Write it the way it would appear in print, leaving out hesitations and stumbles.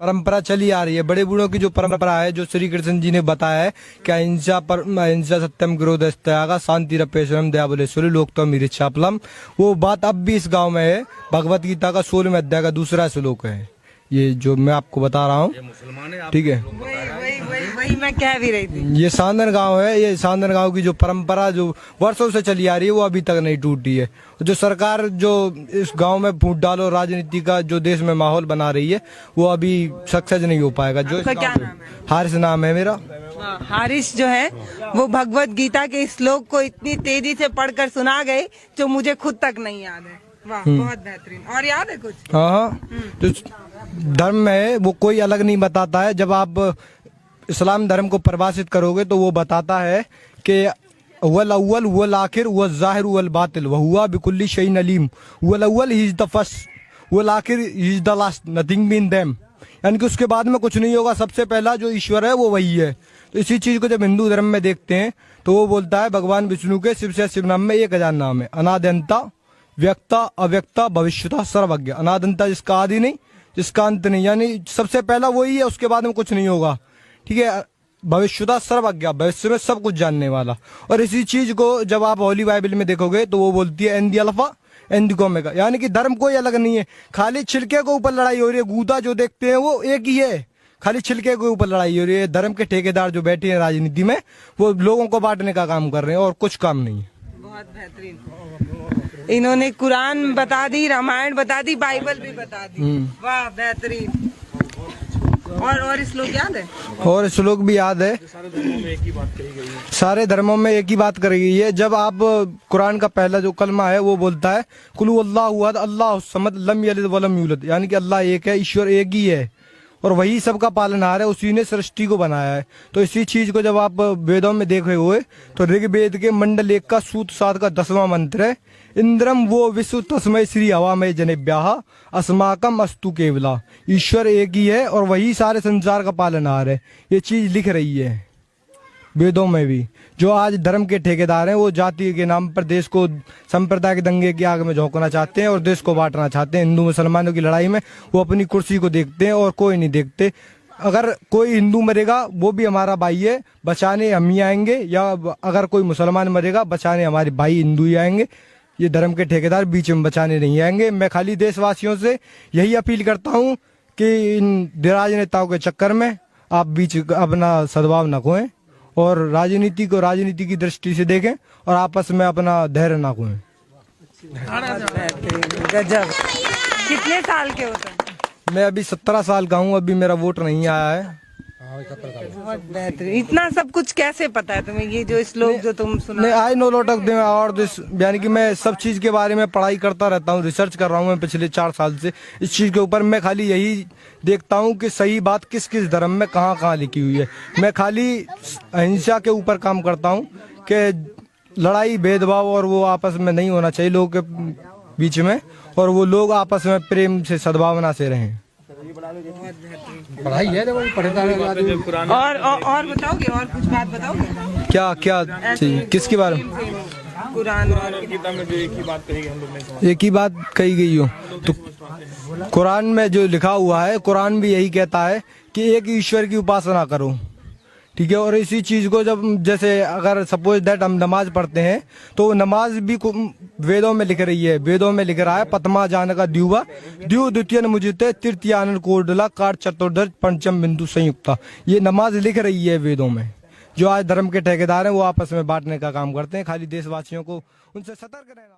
परंपरा चली आ रही है, बड़े बूढ़ों की जो परंपरा है, जो श्री कृष्ण जी ने बताया है कि अहिंसा सत्यम ग्रोध त्यागा शांति रपेश्वरम दयाबलेश्वरी लोक तो मीरिच्छापलम, वो बात अब भी इस गांव में है। भगवत गीता का 16वें अध्याय का 2 श्लोक है ये जो मैं आपको बता रहा हूँ, ठीक है। वही मैं कह भी रही थी। ये सांदन गांव है, ये सांदन गांव की जो परंपरा जो वर्षों से चली आ रही है वो अभी तक नहीं टूटी है। जो सरकार जो इस गांव में फूट डालो राजनीति का जो देश में माहौल बना रही है वो अभी सक्सेस नहीं हो पाएगा। जो क्या नाम है? हारिस नाम है मेरा। हारिस जो है वो भगवत गीता के श्लोक को इतनी तेजी से पढ़कर सुना गए जो मुझे खुद तक नहीं याद है। वाह, बहुत बेहतरीन। और याद है कुछ? हाँ, जो धर्म है वो कोई अलग नहीं बताता है। जब आप इस्लाम धर्म को परिभाषित करोगे तो वो बताता है कि वल अव्वल वल आखिर वल जाहिर वल बातिल व हुआ बिकुल्ली शैइन अलीम। वल अव्वल ही इज द फर्स्ट, वल आखिर ही is the last, nothing been them. यानी कि उसके बाद में कुछ नहीं होगा, सबसे पहला जो ईश्वर है वो वही है। तो इसी चीज को जब हिंदू धर्म में देखते हैं तो वो बोलता है भगवान विष्णु के शिव से शिव नाम में 1000 नाम है। अनाद्यंता, व्यक्ता, अव्यक्ता, भविष्यता, सर्वज्ञ। अनादंता जिसका आदि नहीं, जिसका अंत नहीं, यानी सबसे पहला वही है, उसके बाद में कुछ नहीं होगा, ठीक है। भविष्यता, सर्वज्ञ, भविष्य में सब कुछ जानने वाला। और इसी चीज को जब आप होली बाइबल में देखोगे तो वो बोलती है एन दी अल्फा एन दी ओमेगा, यानी कि धर्म कोई अलग नहीं है। खाली छिलके के ऊपर लड़ाई हो रही है। गूदा जो देखते हैं वो एक ही है, खाली छिलके के ऊपर लड़ाई हो रही है। धर्म के ठेकेदार जो बैठे हैं राजनीति में वो लोगों को बांटने का काम कर रहे हैं और कुछ काम नहीं है। बहुत बेहतरीन। इन्होंने कुरान बता दी, रामायण बता दी, बाइबल भी बता दी। वाह, बेहतरीन। और श्लोक याद है? और श्लोक भी याद है। सारे धर्मों में एक ही बात कही गई है। सारे धर्मों में एक ही बात कही गई है। जब आप कुरान का पहला जो कलमा है वो बोलता है कुल अल्लाहु अहद अल्लाहु समद लम यलिद वलम यूलद, यानी कि अल्लाह एक है, ईश्वर एक ही है और वही सबका पालनहार है, उसी ने सृष्टि को बनाया है। तो इसी चीज को जब आप वेदों में देखे हुए तो ऋग्वेद के मंडल 1 का सूत 7 का 10वां मंत्र है इंद्रम वो विश्व तस्मय श्री हवामय जनेभ्याः अस्माकम अस्तु केवला। ईश्वर एक ही है और वही सारे संसार का पालनहार है। ये चीज लिख रही है वेदों में भी। जो आज धर्म के ठेकेदार हैं वो जाति के नाम पर देश को संप्रदाय के दंगे की आग में झोंकना चाहते हैं और देश को बांटना चाहते हैं। हिंदू मुसलमानों की लड़ाई में वो अपनी कुर्सी को देखते हैं और कोई नहीं देखते। अगर कोई हिंदू मरेगा वो भी हमारा भाई है, बचाने हम ही आएंगे, या अगर कोई मुसलमान मरेगा बचाने हमारे भाई हिंदू ही आएंगे। ये धर्म के ठेकेदार बीच में बचाने नहीं आएंगे। मैं खाली देशवासियों से यही अपील करता हूँ कि इन राजनेताओं के चक्कर में आप बीच अपना सद्भाव न खोएं और राजनीति को राजनीति की दृष्टि से देखें और आपस में अपना धैर्य ना खोएं। गजब। कितने साल के होते हैं? मैं अभी 17 साल का हूँ, अभी मेरा वोट नहीं आया है। बहुत बेहतरीन। इतना सब कुछ कैसे पता है तुम्हें? ये जो श्लोक जो तुम सुना? I know lot of them और दिस, यानी कि मैं सब चीज के बारे में पढ़ाई करता रहता हूँ, रिसर्च कर रहा हूँ मैं पिछले 4 साल से इस चीज के ऊपर। मैं खाली यही देखता हूँ कि सही बात किस किस धर्म में कहाँ कहाँ लिखी हुई है। मैं खाली अहिंसा के ऊपर काम करता हूँ कि लड़ाई भेदभाव और वो आपस में नहीं होना चाहिए लोगों के बीच में, और वो लोग आपस में प्रेम से सद्भावना से रहें। पढ़ाई है और बताओगे? और कुछ बात बताओगे? क्या क्या चाहिए? किसके बारे में? कुरान और गीता में जो एक ही बात कही हम लोग नहीं समझ। एक ही बात कही गई हो तो कुरान में जो लिखा हुआ है, कुरान भी यही कहता है कि एक ईश्वर की उपासना करो, ठीक है। और इसी चीज को जब जैसे अगर सपोज दैट हम नमाज पढ़ते हैं तो नमाज भी वेदों में लिख रही है। वेदों में लिख रहा है पतमा जान का द्युवा द्यु द्वितीय मुझते तृतीयानन कोडला कार चतुर्दश पंचम बिंदु संयुक्ता। ये नमाज लिख रही है वेदों में। जो आज धर्म के ठेकेदार हैं वो आपस में बांटने का काम करते हैं। खाली देशवासियों को उनसे सतर्क रहना।